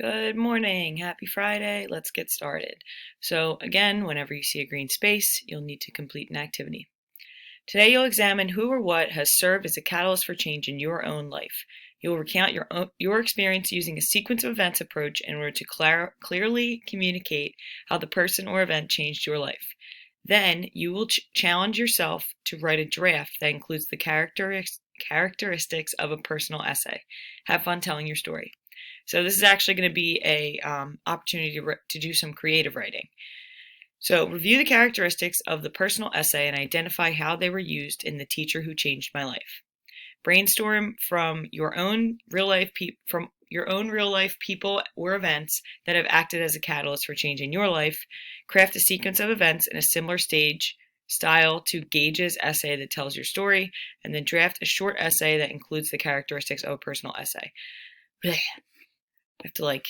Good morning. Happy Friday. Let's get started. So again, whenever you see a green space, you'll need to complete an activity. Today you'll examine who or what has served as a catalyst for change in your own life. You'll recount your experience using a sequence of events approach in order to clearly communicate how the person or event changed your life. Then you will challenge yourself to write a draft that includes the characteristics of a personal essay. Have fun telling your story. So this is actually going to be a opportunity to do some creative writing. So review the characteristics of the personal essay and identify how they were used in The Teacher Who Changed My Life. Brainstorm from your own real life people or events that have acted as a catalyst for change in your life. Craft a sequence of events in a similar style to Gage's essay that tells your story, and then draft a short essay that includes the characteristics of a personal essay. Blech. I have to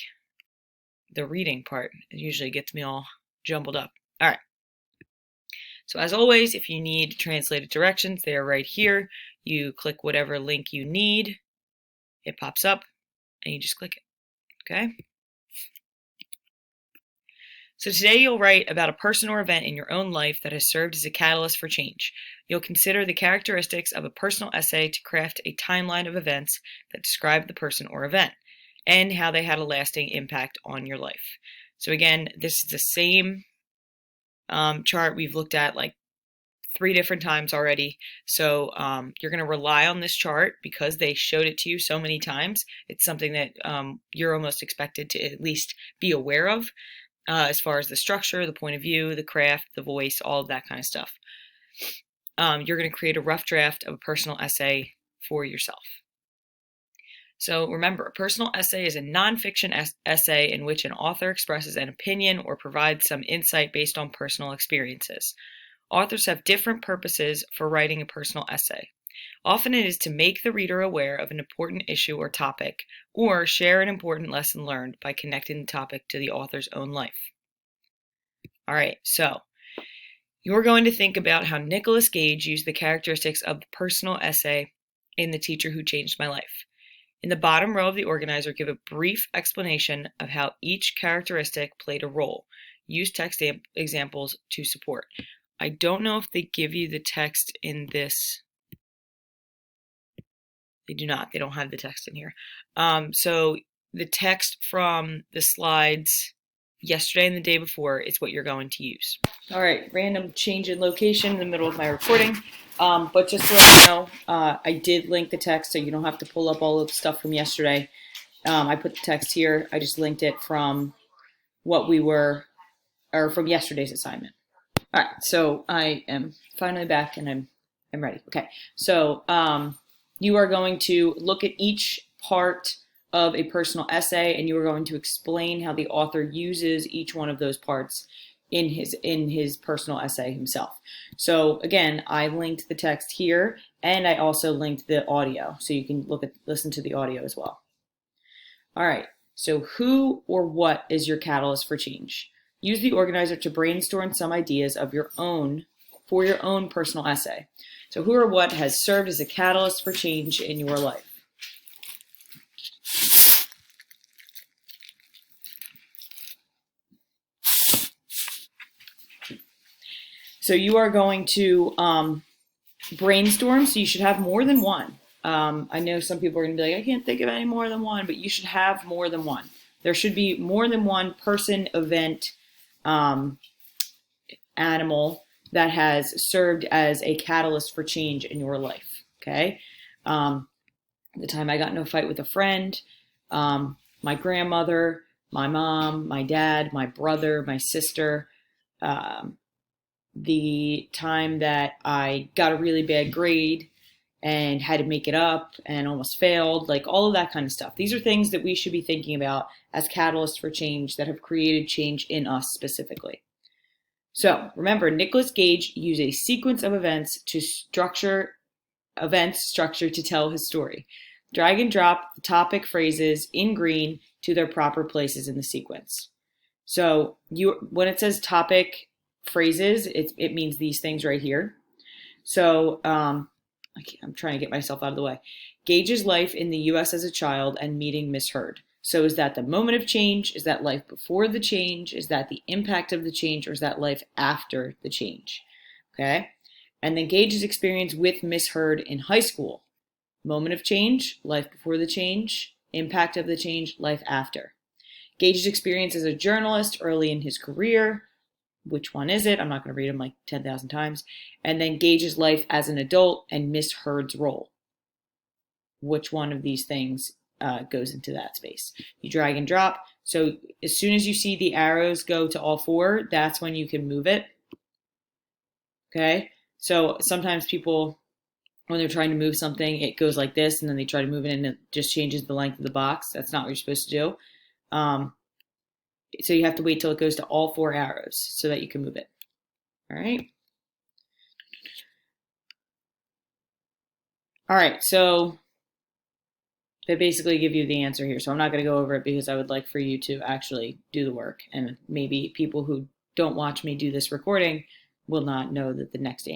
the reading part. It usually gets me all jumbled up. All right. So as always, if you need translated directions, they are right here. You click whatever link you need. It pops up and you just click it. Okay. So today you'll write about a person or event in your own life that has served as a catalyst for change. You'll consider the characteristics of a personal essay to craft a timeline of events that describe the person or event and how they had a lasting impact on your life. So again, this is the same chart we've looked at 3 different times already. So you're going to rely on this chart because they showed it to you so many times. It's something that you're almost expected to at least be aware of as far as the structure, the point of view, the craft, the voice, all of that kind of stuff. You're going to create a rough draft of a personal essay for yourself. So remember, a personal essay is a nonfiction essay in which an author expresses an opinion or provides some insight based on personal experiences. Authors have different purposes for writing a personal essay. Often it is to make the reader aware of an important issue or topic, or share an important lesson learned by connecting the topic to the author's own life. All right, so you're going to think about how Nicholas Gage used the characteristics of the personal essay in The Teacher Who Changed My Life. In the bottom row of the organizer, give a brief explanation of how each characteristic played a role. Use text examples to support. I don't know if they give you the text in this. They do not. They don't have the text in here. So the text from the slides yesterday and the day before is what you're going to use. All right, random change in location in the middle of my recording. But just to let you know, I did link the text so you don't have to pull up all of the stuff from yesterday. I put the text here. I just linked it from from yesterday's assignment. All right, so I am finally back and I'm ready. Okay, so you are going to look at each part of a personal essay and you are going to explain how the author uses each one of those parts in his personal essay himself. So again, I linked the text here and I also linked the audio so you can listen to the audio as well. All right, so who or what is your catalyst for change? Use the organizer to brainstorm some ideas of your own for your own personal essay. So who or what has served as a catalyst for change in your life? So you are going to brainstorm, so you should have more than one. I know some people are going to be like, I can't think of any more than one, but you should have more than one. There should be more than one person, event, animal that has served as a catalyst for change in your life, okay? The time I got in a fight with a friend, my grandmother, my mom, my dad, my brother, my sister, the time that I got a really bad grade and had to make it up and almost failed, all of that kind of stuff. These are things that we should be thinking about as catalysts for change that have created change in us specifically. So remember, Nicholas Gage used a sequence of events structure to tell his story. Drag and drop the topic phrases in green to their proper places in the sequence. So when it says topic phrases, it means these things right here. So I'm trying to get myself out of the way. Gage's life in the U.S. as a child and meeting Miss Heard. So is that the moment of change? Is that life before the change? Is that the impact of the change? Or is that life after the change? Okay. And then Gage's experience with Miss Heard in high school. Moment of change, life before the change, impact of the change, life after. Gage's experience as a journalist early in his career. Which one is it? I'm not going to read them like 10,000 times. And then Gage's life as an adult and Miss Heard's role. Which one of these things goes into that space? You drag and drop. So as soon as you see the arrows go to all four, that's when you can move it. Okay? So sometimes people, when they're trying to move something, it goes like this, and then they try to move it and it just changes the length of the box. That's not what you're supposed to do. So you have to wait till it goes to all four arrows so that you can move it. All right. All right, so they basically give you the answer here. So I'm not going to go over it because I would like for you to actually do the work. And maybe people who don't watch me do this recording will not know that the next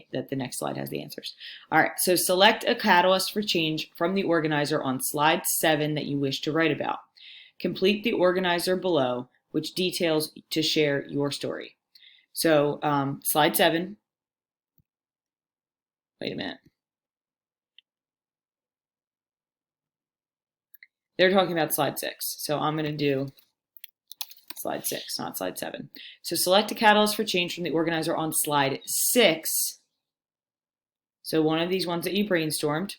slide has the answers. All right, so select a catalyst for change from the organizer on slide 7 that you wish to write about. Complete the organizer below, which details to share your story. So slide 7. Wait a minute. They're talking about slide 6. So I'm going to do slide 6, not slide 7. So select a catalyst for change from the organizer on slide 6. So one of these ones that you brainstormed.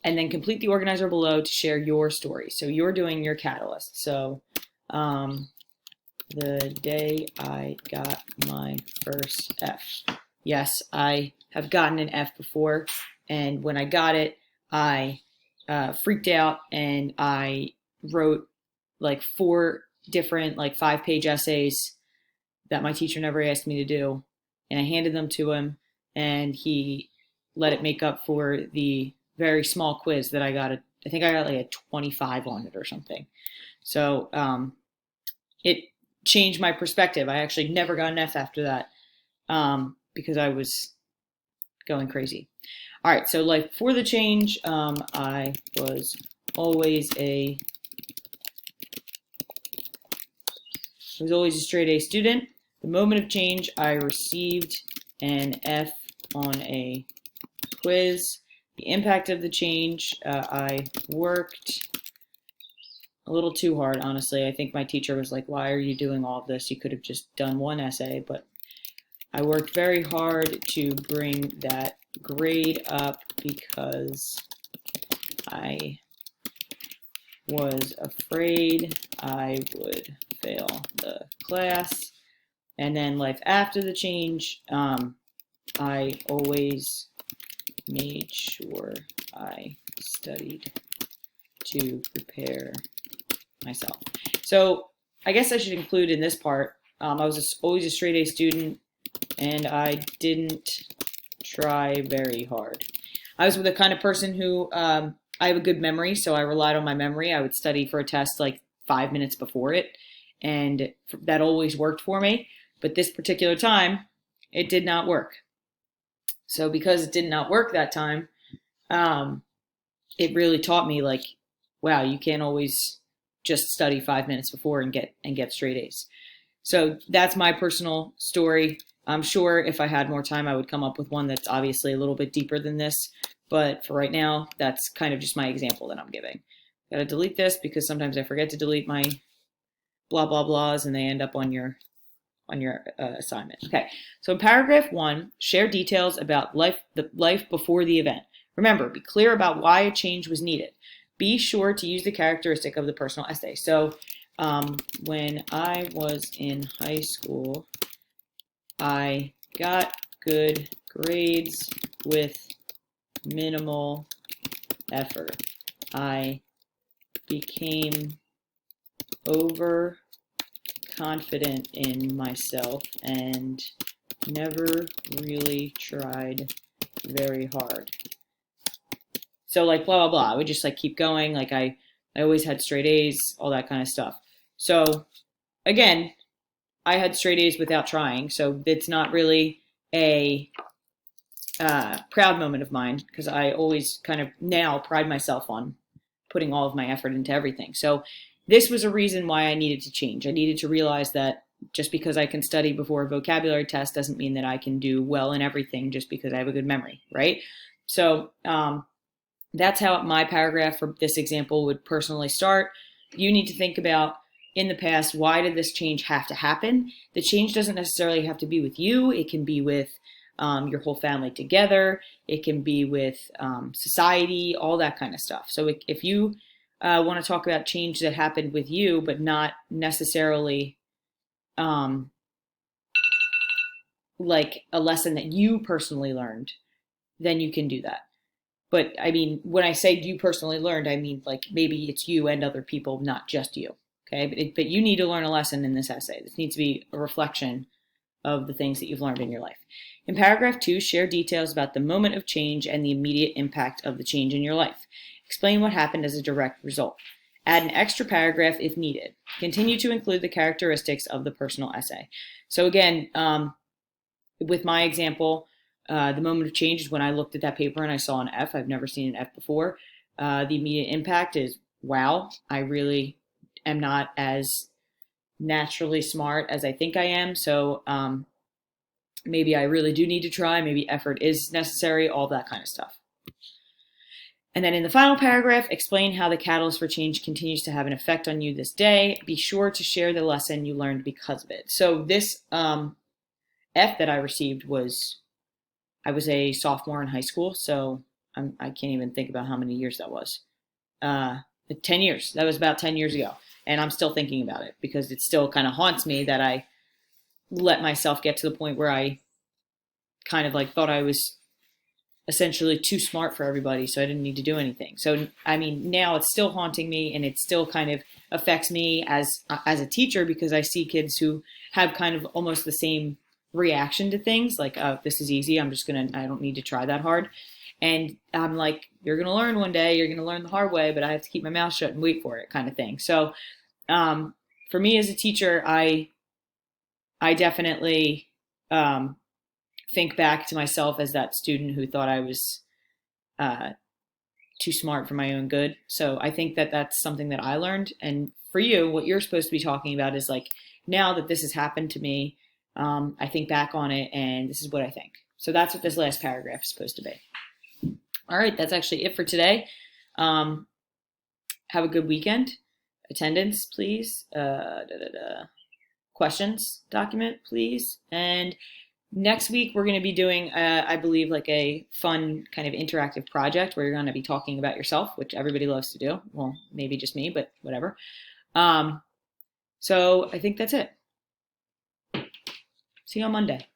And then complete the organizer below to share your story. So you're doing your catalyst. So the day I got my first F. Yes, I have gotten an F before. And when I got it, I freaked out and I wrote like 4 different 5-page essays that my teacher never asked me to do. And I handed them to him and he let it make up for the very small quiz that I got. I think I got like a 25 on it or something. So it changed my perspective. I actually never got an F after that because I was going crazy. All right, so life before the change, I was always a straight A student. The moment of change, I received an F on a quiz. The impact of the change, I worked a little too hard, honestly. I think my teacher was like, why are you doing all of this? You could have just done one essay, but I worked very hard to bring that grade up because I was afraid I would fail the class. And then life after the change, I always made sure I studied to prepare myself. So I guess I should include in this part, I was always a straight A student and I didn't try very hard. I was the kind of person who, I have a good memory, so I relied on my memory. I would study for a test like 5 minutes before it, and that always worked for me. But this particular time, it did not work. So because it did not work that time, it really taught me like, wow, you can't always just study 5 minutes before and get straight A's. So that's my personal story. I'm sure if I had more time, I would come up with one that's obviously a little bit deeper than this. But for right now, that's kind of just my example that I'm giving. Got to delete this because sometimes I forget to delete my blah, blah, blahs and they end up on your assignment. Okay, so in paragraph 1, share details about the life before the event. Remember, be clear about why a change was needed. Be sure to use the characteristic of the personal essay. So when I was in high school, I got good grades with minimal effort. I became overconfident in myself and never really tried very hard. So like blah, blah, blah. I would just like keep going. Like I always had straight A's, all that kind of stuff. So again, I had straight A's without trying. So it's not really a proud moment of mine because I always kind of now pride myself on putting all of my effort into everything. So this was a reason why I needed to change. I needed to realize that just because I can study before a vocabulary test doesn't mean that I can do well in everything just because I have a good memory, right? So that's how my paragraph for this example would personally start. You need to think about, in the past, why did this change have to happen? The change doesn't necessarily have to be with you. It can be with your whole family together. It can be with society, all that kind of stuff. So if you want to talk about change that happened with you, but not necessarily like a lesson that you personally learned, then you can do that. But I mean, when I say you personally learned, I mean like maybe it's you and other people, not just you. Okay, but you need to learn a lesson in this essay. This needs to be a reflection of the things that you've learned in your life. In paragraph 2, share details about the moment of change and the immediate impact of the change in your life. Explain what happened as a direct result. Add an extra paragraph if needed. Continue to include the characteristics of the personal essay. So again, with my example, the moment of change is when I looked at that paper and I saw an F. I've never seen an F before. The immediate impact is, wow, I really am not as naturally smart as I think I am. So maybe I really do need to try. Maybe effort is necessary, all that kind of stuff. And then in the final paragraph, explain how the catalyst for change continues to have an effect on you this day. Be sure to share the lesson you learned because of it. So this F that I received I was a sophomore in high school, so I can't even think about how many years that was. 10 years. That was about 10 years ago. And I'm still thinking about it because it still kind of haunts me that I let myself get to the point where I kind of like thought I was essentially too smart for everybody, so I didn't need to do anything. So, I mean, now it's still haunting me, and it still kind of affects me as a teacher because I see kids who have kind of almost the same reaction to things, like, oh, this is easy, I don't need to try that hard. And I'm like, you're going to learn one day, you're going to learn the hard way, but I have to keep my mouth shut and wait for it, kind of thing. So, for me as a teacher, I definitely think back to myself as that student who thought I was too smart for my own good. So I think that that's something that I learned. And for you, what you're supposed to be talking about is like, now that this has happened to me, I think back on it and this is what I think. So that's what this last paragraph is supposed to be. All right, that's actually it for today. Have a good weekend. Attendance, please. Questions document, please. And next week, we're going to be doing, I believe, like a fun kind of interactive project where you're going to be talking about yourself, which everybody loves to do. Well, maybe just me, but whatever. So I think that's it. See you on Monday.